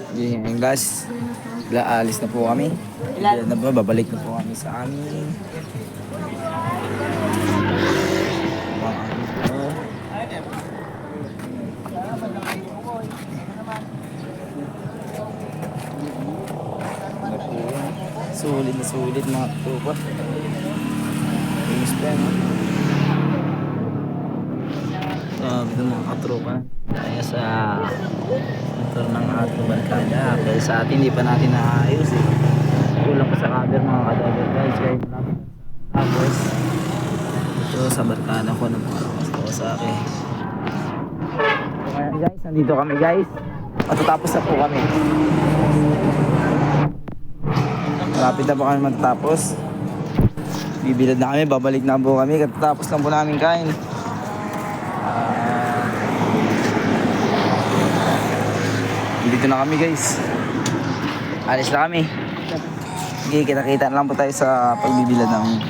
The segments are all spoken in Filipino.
Ngayon guys, aalis na po kami. Ilan na po, babalik na po kami sa amin. Sulit na sulit mga tropa. Finish pa yan. Ito mga katropa. Kaya sa motor ng ating barkada. Pero sa atin hindi pa natin naayos eh. Kulang pa sa cover mga kadagger guys. Kaya malapit tapos ito sa barkada ko ng mga lakas sa akin. So kaya guys, nandito kami guys. Matatapos na po kami. Malapit na po kami matatapos. Bibilad na kami, babalik na po kami. Katatapos lang po namin kain. Dito na kami guys. Alis na kami. Sige, kita-kita na lang po tayo sa pagbibilad namin.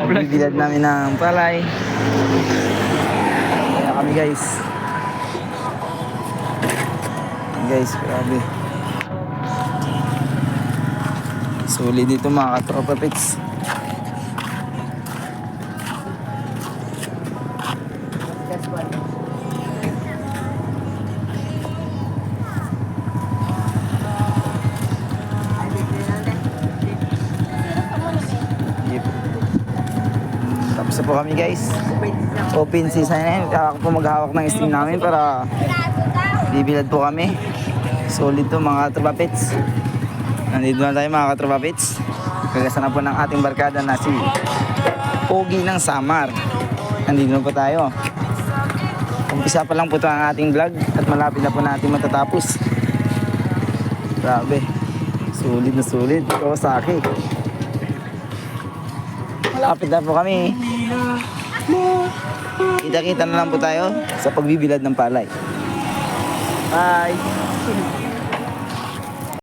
Pagbibilad namin ng palay. Kaya kami guys. Guys, grabe. Sulit dito mga katropa pits. Tapos na po kami guys. Open season na yun. Ako po maghahawak ng stream namin para bibilad po kami. Solid to mga katropa pits. Nandito na tayo mga katropa pits. Kagasa na po ng ating barkada na si Pogi ng Samar. Nandito na po tayo. Umpisa pa lang po ito ang ating vlog at malapit na po natin matatapos. Grabe. Sulit na sulit. Kawasaki. Malapit na po kami. Kita-kita na lang po tayo sa pagbibilad ng palay. Bye!